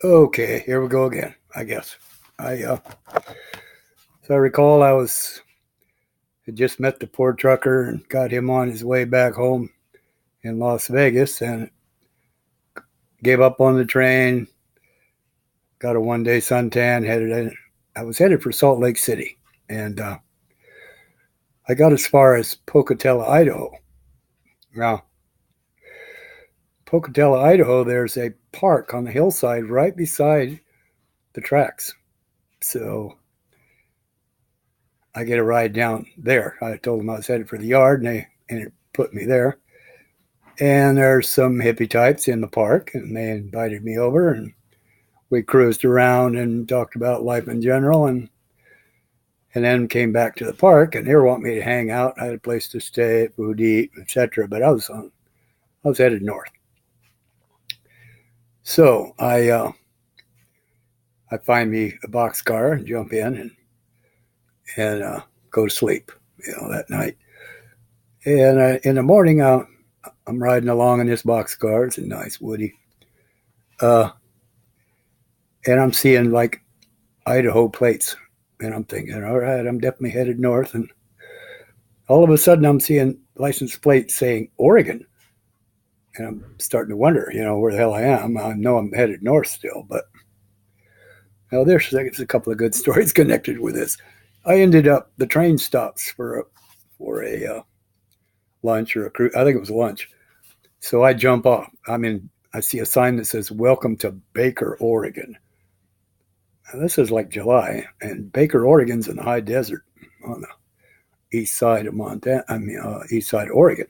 Okay, here we go again, I guess. I so I recall had just met the poor trucker and got him on his way back home in Las Vegas and gave up on the train, got a 1 day suntan, I was headed for Salt Lake City, and I got as far as Pocatello, Idaho. Now, Pocatello, Idaho, there's a park on the hillside right beside the tracks. So I get a ride down there. I told them I was headed for the yard, and they ended up putting me there. And there's some hippie types in the park, and they invited me over, and we cruised around and talked about life in general, and then came back to the park, and they were wanting me to hang out. I had a place to stay, food to eat, etc. But I was headed north. So I find me a boxcar and jump in and go to sleep, that night. And in the morning, I'm riding along in this boxcar. It's a nice woody. Uh, and I'm seeing like Idaho plates. And I'm thinking, all right, I'm definitely headed north. And all of a sudden, I'm seeing license plates saying Oregon. And I'm starting to wonder, where the hell I am. I know I'm headed north still, but there's a couple of good stories connected with this. I ended up, the train stops for a lunch or a cruise. I think it was lunch. So I jump off. I see a sign that says, Welcome to Baker, Oregon. Now, this is like July, and Baker, Oregon's in the high desert on the east side of east side of Oregon.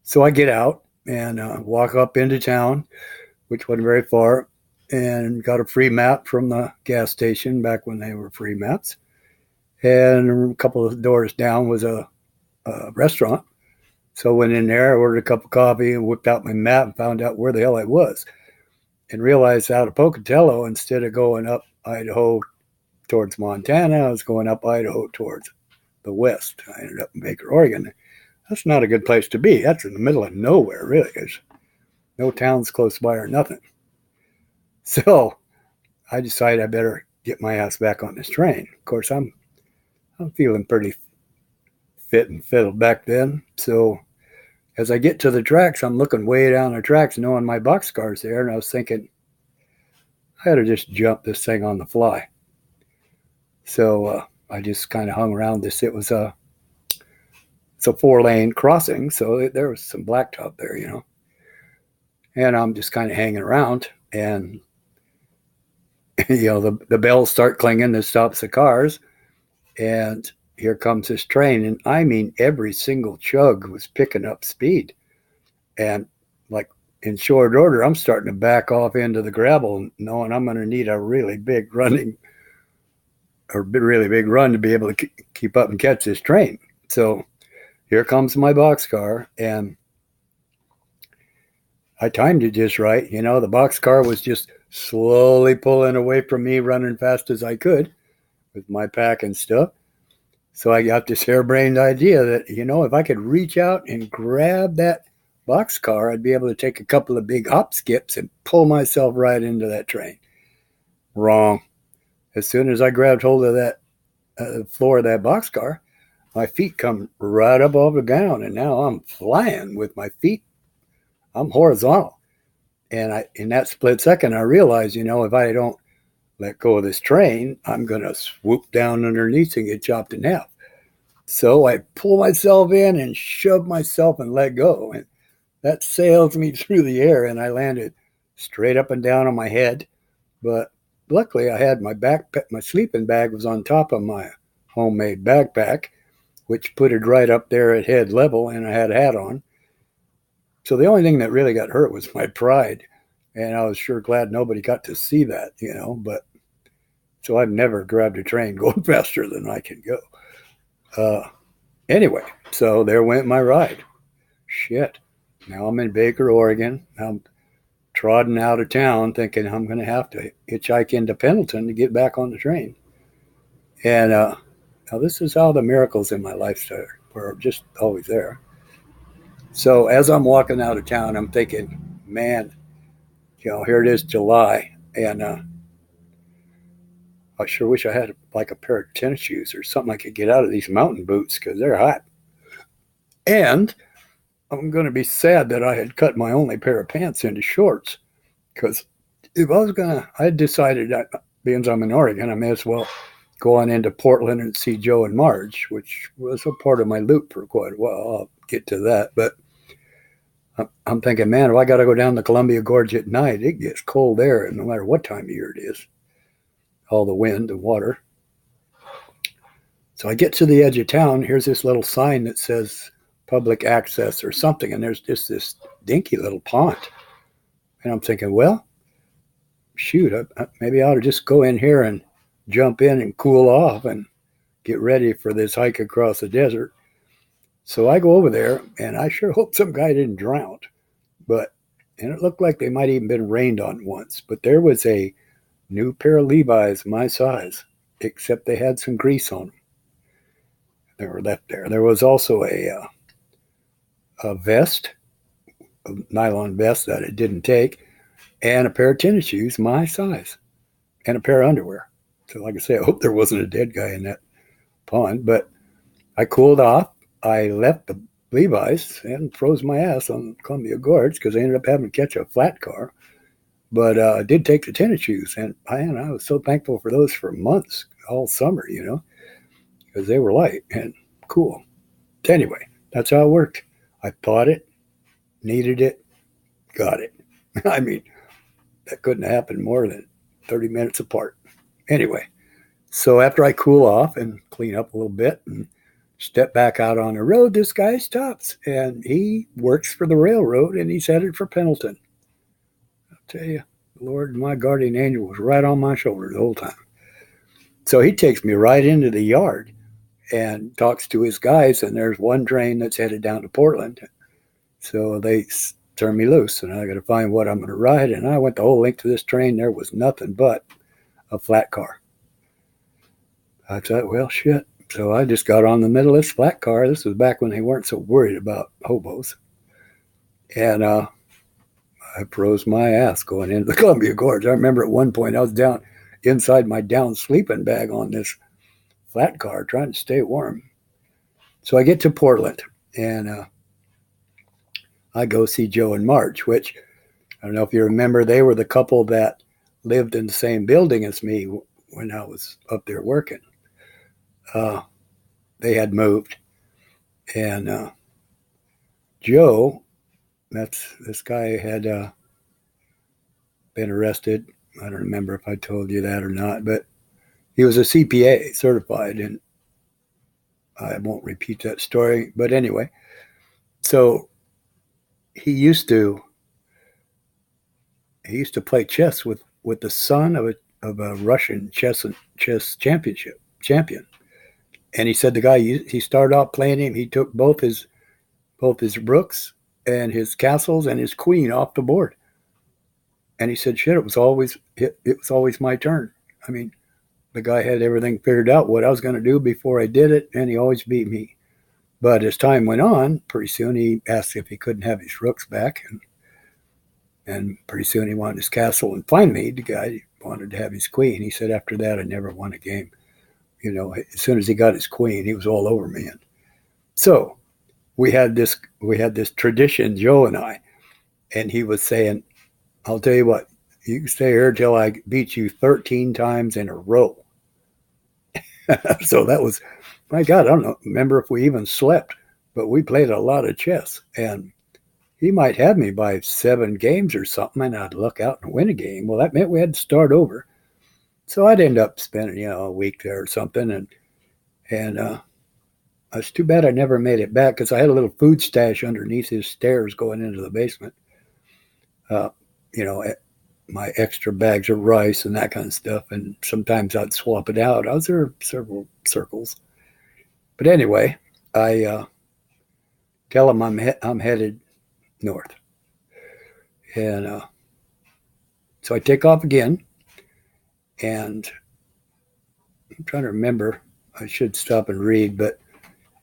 So I get out and walk up into town, which wasn't very far, and got a free map from the gas station back when they were free maps. And a couple of doors down was a restaurant. So I went in there, ordered a cup of coffee, and whipped out my map and found out where the hell I was. And realized out of Pocatello, instead of going up Idaho towards Montana, I was going up Idaho towards the west. I ended up in Baker, Oregon. That's not a good place to be. That's in the middle of nowhere, really. There's no towns close by or nothing. So I decided I better get my ass back on this train. Of course, I'm feeling pretty fit and fiddled back then. So as I get to the tracks, I'm looking way down the tracks, knowing my boxcar's there, and I was thinking, I had to just jump this thing on the fly. So I just kind of hung around this. It's a 4-lane crossing, so there was some blacktop there, and I'm just kind of hanging around, and the bells start clinging that stops the cars, and here comes this train, and I mean every single chug was picking up speed, and like in short order, I'm starting to back off into the gravel, knowing I'm going to need a really big run to be able to keep up and catch this train. So here comes my boxcar, and I timed it just right. The boxcar was just slowly pulling away from me, running fast as I could with my pack and stuff. So I got this harebrained idea that, if I could reach out and grab that boxcar, I'd be able to take a couple of big hop skips and pull myself right into that train. Wrong. As soon as I grabbed hold of that floor of that boxcar, my feet come right up off the ground, and now I'm flying with my feet. I'm horizontal. And in that split second, I realized, if I don't let go of this train, I'm going to swoop down underneath and get chopped in half. So I pull myself in and shove myself and let go. And that sails me through the air, and I landed straight up and down on my head. But luckily, I had my sleeping bag was on top of my homemade backpack, which put it right up there at head level, and I had a hat on. So the only thing that really got hurt was my pride. And I was sure glad nobody got to see that, but so I've never grabbed a train going faster than I can go. Anyway, so there went my ride. Shit. Now I'm in Baker, Oregon. I'm trotting out of town thinking I'm going to have to hitchhike into Pendleton to get back on the train. And now this is how the miracles in my life were just always there. So as I'm walking out of town, I'm thinking, man, here it is, July. And I sure wish I had like a pair of tennis shoes or something I could get out of these mountain boots because they're hot. And I'm going to be sad that I had cut my only pair of pants into shorts because if I was going to, I decided that being I'm in Oregon, I may as well go on into Portland and see Joe and Marge, which was a part of my loop for quite a while. I'll get to that. But I'm thinking, man, if I got to go down the Columbia Gorge at night, it gets cold there, no matter what time of year it is. All the wind, the water. So I get to the edge of town. Here's this little sign that says public access or something, and there's just this dinky little pond. And I'm thinking, well, shoot, maybe I ought to just go in here and jump in and cool off and get ready for this hike across the desert. So I go over there, and I sure hope some guy didn't drown. And it looked like they might even been rained on once. But there was a new pair of Levi's my size, except they had some grease on them. They were left there. There was also a vest, a nylon vest that it didn't take, and a pair of tennis shoes my size, and a pair of underwear. So like I say, I hope there wasn't a dead guy in that pond. But I cooled off. I left the Levi's and froze my ass on Columbia Gorge because I ended up having to catch a flat car. But I did take the tennis shoes, and I was so thankful for those for months, all summer, because they were light and cool. Anyway, that's how it worked. I thought it, needed it, got it. I mean, that couldn't happen more than 30 minutes apart. Anyway, so after I cool off and clean up a little bit and step back out on the road, this guy stops, and he works for the railroad, and he's headed for Pendleton. I'll tell you, the Lord, my guardian angel, was right on my shoulder the whole time. So he takes me right into the yard and talks to his guys, and there's one train that's headed down to Portland. So they turn me loose, and I got to find what I'm going to ride. And I went the whole length of this train. There was nothing but a flat car. I thought, well, shit. So I just got on the middle of this flat car. This was back when they weren't so worried about hobos. And I froze my ass going into the Columbia Gorge. I remember at one point I was down inside my down sleeping bag on this flat car trying to stay warm. So I get to Portland, and I go see Joe and Marge, which I don't know if you remember, they were the couple that lived in the same building as me when I was up there working. They had moved, and Joe, this guy had been arrested. I don't remember if I told you that or not, but he was a CPA certified, and I won't repeat that story. But anyway, so he used to play chess with the son of a Russian chess champion. And he said the guy, he started out playing him. He took both his rooks and his castles and his queen off the board. And he said, shit, it was always my turn. I mean, the guy had everything figured out what I was going to do before I did it, and he always beat me. But as time went on, pretty soon he asked if he couldn't have his rooks back, and pretty soon he wanted his castle. And finally, the guy wanted to have his queen. He said, after that, I never won a game. As soon as he got his queen, he was all over me. And so we had this tradition, Joe and I, and he was saying, I'll tell you what, you can stay here till I beat you 13 times in a row. So that was, my God, I don't remember if we even slept, but we played a lot of chess. And he might have me by 7 games or something, and I'd luck out and win a game. Well, that meant we had to start over. So I'd end up spending, a week there or something. And it's too bad I never made it back because I had a little food stash underneath his stairs going into the basement. My extra bags of rice and that kind of stuff. And sometimes I'd swap it out. I was there several circles. But anyway, I tell him I'm headed north. And so I take off again. And I'm trying to remember. I should stop and read, but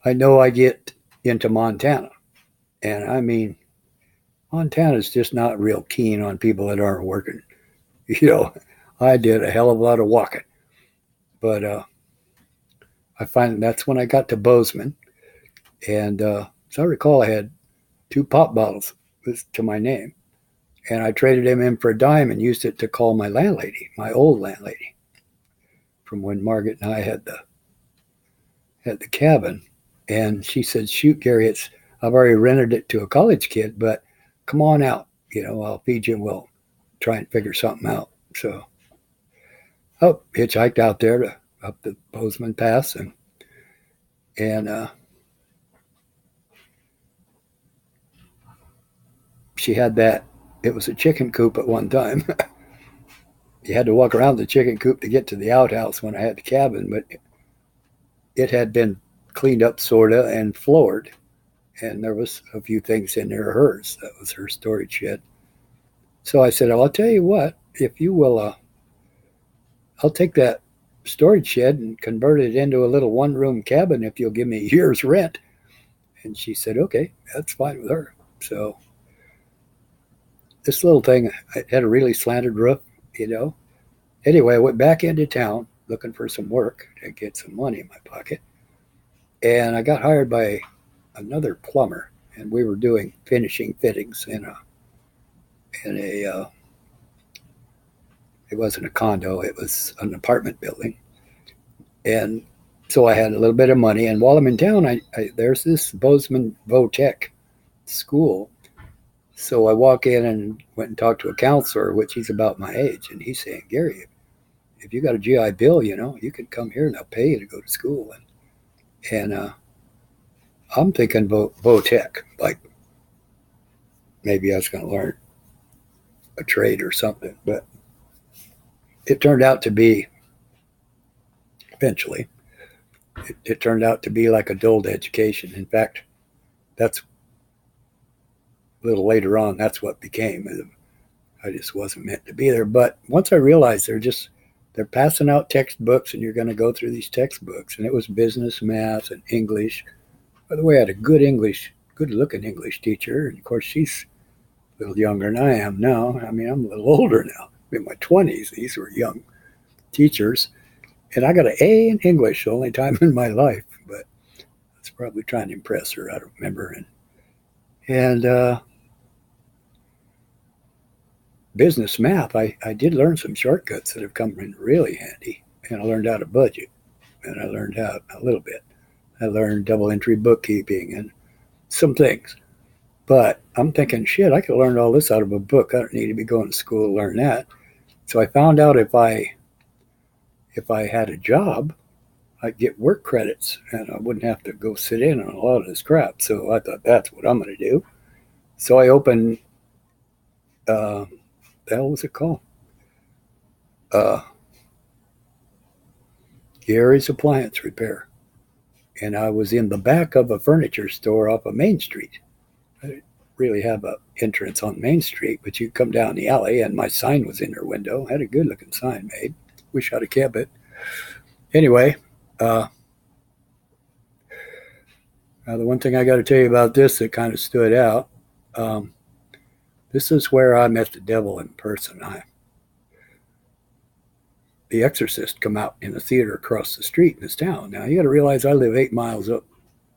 I know I get into Montana. And I mean, Montana's just not real keen on people that aren't working. You know, I did a hell of a lot of walking. But I find that's when I got to Bozeman. And as I recall, I had 2 pop bottles to my name. And I traded them in for a dime and used it to call my landlady, my old landlady, from when Margaret and I had the cabin. And she said, "Shoot, Gary, I've already rented it to a college kid, but come on out. I'll feed you and we'll try and figure something out." So, hitchhiked out there up the Bozeman Pass, and she had that. It was a chicken coop at one time. You had to walk around the chicken coop to get to the outhouse when I had the cabin, but it had been cleaned up sorta and floored, and there was a few things in there hers. That was her storage shed. So I said, "I'll tell you what, if you will, I'll take that storage shed and convert it into a little one-room cabin if you'll give me a year's rent." And she said, "Okay, that's fine with her." So this little thing had a really slanted roof. Anyway, I went back into town looking for some work to get some money in my pocket. And I got hired by another plumber, and we were doing finishing fittings in a it wasn't a condo, it was an apartment building. And so I had a little bit of money, and while I'm in town, there's this Bozeman Vo-Tech school. So I walk in and went and talked to a counselor, which he's about my age, and he's saying, "Gary, if you got a GI Bill, you can come here and I'll pay you to go to school." And I'm thinking Vo-Tech, like maybe I was going to learn a trade or something, but it turned out to be eventually. It turned out to be like adult education. In fact, that's a little later on. That's what became. I just wasn't meant to be there. But once I realized they're passing out textbooks, and you're going to go through these textbooks, and it was business, math, and English. By the way, I had a good-looking English teacher, and of course she's a little younger than I am now. I mean, I'm a little older now. I'm in my 20s. These were young teachers. And I got an A in English, the only time in my life. But I was probably trying to impress her. I don't remember. And business math, I did learn some shortcuts that have come in really handy. And I learned how to budget. And I learned how a little bit. I learned double entry bookkeeping and some things. But I'm thinking, shit, I could learn all this out of a book. I don't need to be going to school to learn that. So I found out if I had a job, I'd get work credits and I wouldn't have to go sit in on a lot of this crap. So I thought, that's what I'm going to do. So I opened, the hell was it called? Gary's Appliance Repair. And I was in the back of a furniture store off of Main Street. I didn't really have an entrance on Main Street, but you come down the alley, and my sign was in their window. I had a good-looking sign made. Wish I'd have kept it. Anyway, now the one thing I got to tell you about this that kind of stood out, this is where I met the devil in person. The Exorcist come out in the theater across the street in this town. Now, you got to realize I live 8 miles up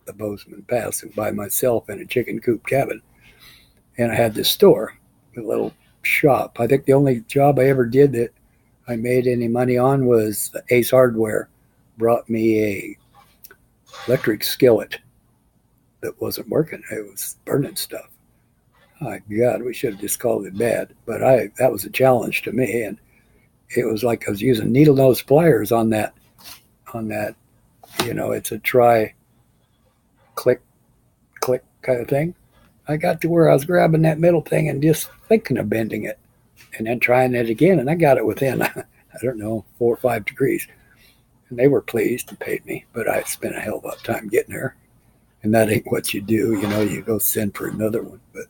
the Bozeman Pass by myself in a chicken coop cabin. And I had this store, a little shop. I think the only job I ever did that I made any money on was Ace Hardware brought me a electric skillet that wasn't working. It was burning stuff. Oh, God, we should have just called it bad. But that was a challenge to me. And it was like I was using needle nose pliers on that, it's a try, click, click kind of thing. I got to where I was grabbing that middle thing and just thinking of bending it and then trying it again. And I got it within, I don't know, 4 or 5 degrees. And they were pleased and paid me, but I spent a hell of a time getting there. And that ain't what you do. You go send for another one. But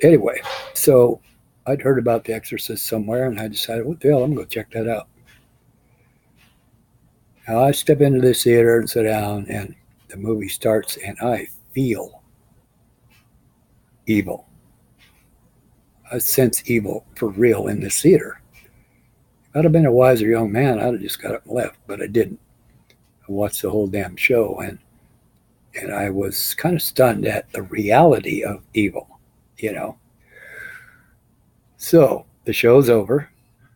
anyway, so I'd heard about The Exorcist somewhere, and I decided, what the hell, I'm going to check that out. Now, I step into this theater and sit down, and the movie starts, and I feel evil. I sense evil for real in this theater. I'd have been a wiser young man, I'd have just got up and left, but I didn't. I watched the whole damn show, and I was kind of stunned at the reality of evil, you know. So the show's over.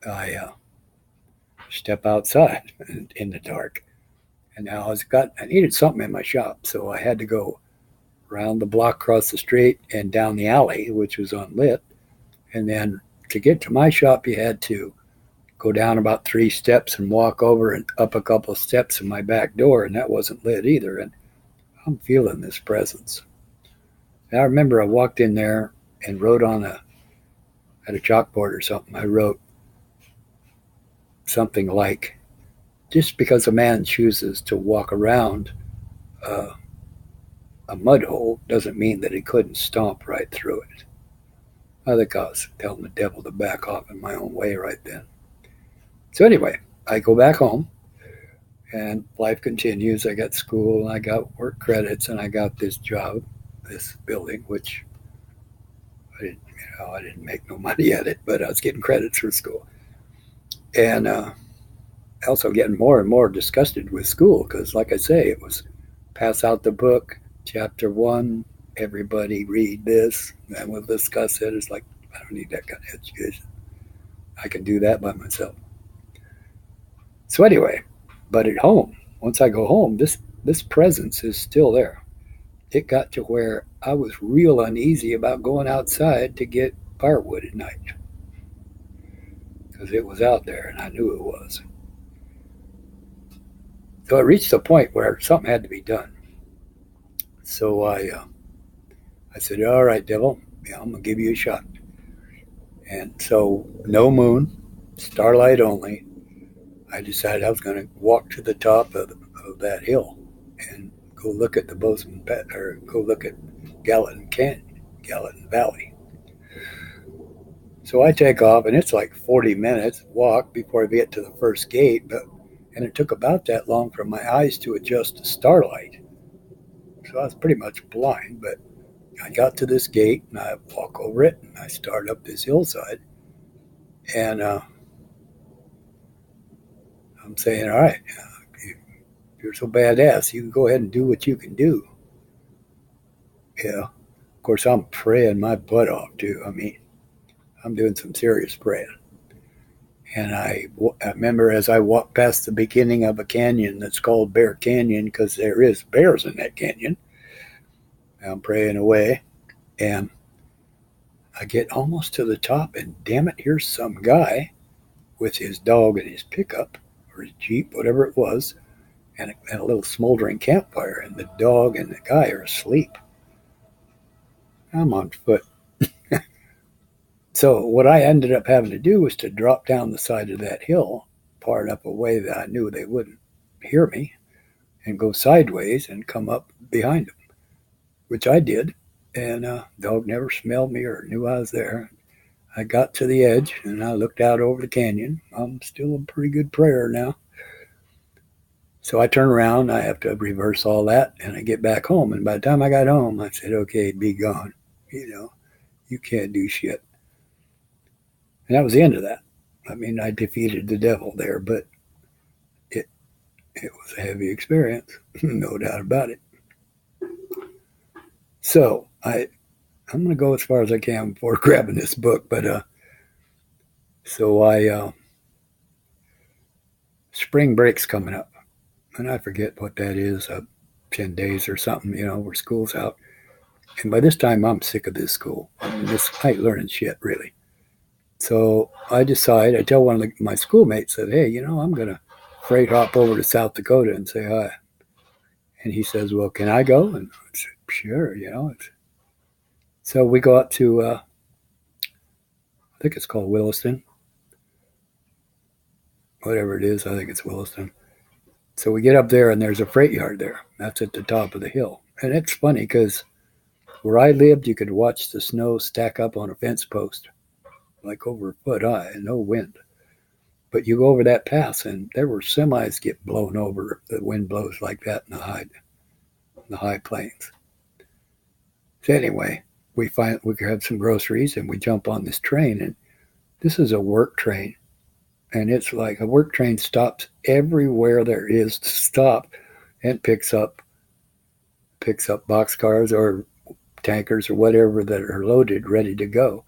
I step outside in the dark, and now I needed something in my shop, so I had to go around the block across the street and down the alley, which was unlit. And then to get to my shop, you had to go down about 3 steps and walk over and up a couple of steps in my back door, and that wasn't lit either. And I'm feeling this presence. And I remember I walked in there and wrote at a chalkboard or something. I wrote something like, "Just because a man chooses to walk around uh, a mud hole doesn't mean that he couldn't stomp right through it." I think I was telling the devil to back off in my own way right then. So anyway, I go back home and life continues. I got school and I got work credits and I got this job, this building, which I didn't make no money at it, but I was getting credits for school. And also getting more and more disgusted with school because, like I say, it was pass out the book, chapter one, everybody read this, and we'll discuss it. It's like, I don't need that kind of education. I can do that by myself. So anyway, but at home, once I go home, this presence is still there. It got to where I was real uneasy about going outside to get firewood at night because it was out there and I knew it was. So it reached a point where something had to be done. So I said, "All right, devil, yeah, I'm gonna give you a shot." And so, no moon, starlight only. I decided I was going to walk to the top of that hill and go look at the Bozeman or go look at Gallatin Canyon, Gallatin Valley. So I take off, and it's like 40 minutes walk before I get to the first gate, and it took about that long for my eyes to adjust to starlight. So I was pretty much blind, but I got to this gate, and I walk over it, and I start up this hillside, and I'm saying, "All right, you're so badass, you can go ahead and do what you can do." Yeah, of course, I'm praying my butt off, too. I mean, I'm doing some serious praying. And I remember as I walked past the beginning of a canyon that's called Bear Canyon because there is bears in that canyon. I'm praying away, and I get almost to the top, and damn it, here's some guy with his dog and his pickup or his Jeep, whatever it was, and a little smoldering campfire, and the dog and the guy are asleep. I'm on foot. So what I ended up having to do was to drop down the side of that hill far enough away that I knew they wouldn't hear me and go sideways and come up behind them, which I did. And dog never smelled me or knew I was there. I got to the edge and I looked out over the canyon. I'm still a pretty good prayer now. So I turn around, I have to reverse all that, and I get back home. And by the time I got home, I said, "Okay, be gone. You can't do shit." And that was the end of that. I mean, I defeated the devil there, but it it was a heavy experience, no doubt about it. So I'm going to go as far as I can before grabbing this book, but so spring break's coming up, and I forget what that is, 10 days or something, where school's out. And by this time, I'm sick of this school. I mean, I ain't learning shit, really. So I tell one of my schoolmates that, "Hey, I'm going to freight hop over to South Dakota and say hi." And he says, "Well, can I go?" And I said, "Sure, So we go up to, I think it's called Williston. Whatever it is, I think it's Williston. So we get up there, and there's a freight yard there. That's at the top of the hill. And it's funny because where I lived, you could watch the snow stack up on a fence post, like over a foot high, and no wind. But you go over that pass, and there were semis get blown over. The wind blows like that in the high plains. So anyway, we grab some groceries, and we jump on this train. And this is a work train, and it's like a work train stops everywhere there is to stop, and picks up boxcars or tankers or whatever that are loaded, ready to go.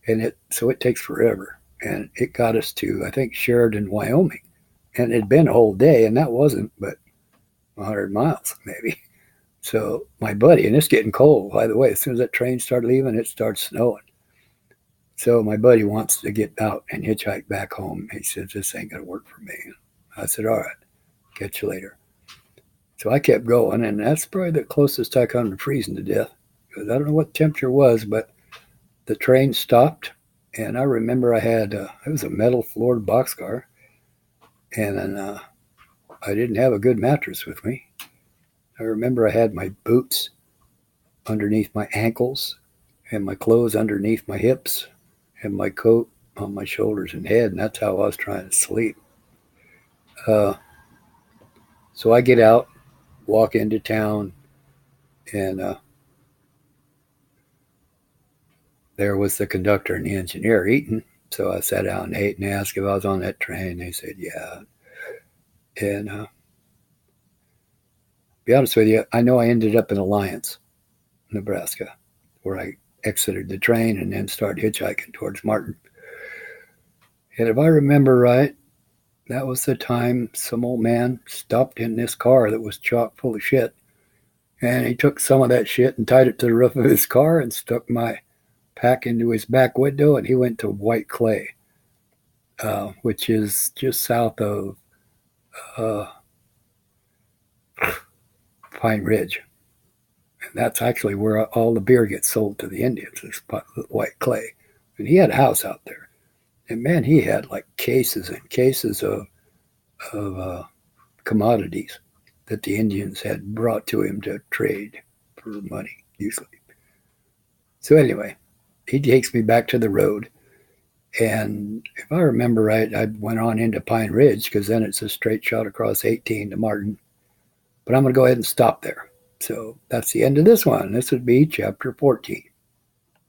And it takes forever. And it got us to, I think, Sheridan, Wyoming. And it had been a whole day, and that wasn't but 100 miles maybe. So my buddy, and it's getting cold, by the way. As soon as that train started leaving, it starts snowing. So my buddy wants to get out and hitchhike back home. He says, this ain't going to work for me. I said, all right, catch you later. So I kept going, and that's probably the closest I come to freezing to death. Because I don't know what the temperature was, but the train stopped, and I remember I had, it was a metal floored boxcar, and then I didn't have a good mattress with me. I remember I had my boots underneath my ankles, and my clothes underneath my hips, and my coat on my shoulders and head, and that's how I was trying to sleep. So I get out, walk into town, and there was the conductor and the engineer eating. So I sat down and ate and asked if I was on that train. They said, yeah. And to be honest with you, I know I ended up in Alliance, Nebraska, where I exited the train and then started hitchhiking towards Martin. And if I remember right, that was the time some old man stopped in this car that was chock full of shit. And he took some of that shit and tied it to the roof of his car and stuck my pack into his back window, and he went to White Clay, which is just south of uh, Pine Ridge. And that's actually where all the beer gets sold to the Indians, is White Clay. And he had a house out there. And man, he had like cases and cases of commodities that the Indians had brought to him to trade for money, usually. So anyway, he takes me back to the road. And if I remember right, I went on into Pine Ridge because then it's a straight shot across 18 to Martin. But I'm going to go ahead and stop there. So that's the end of this one. This would be chapter 14.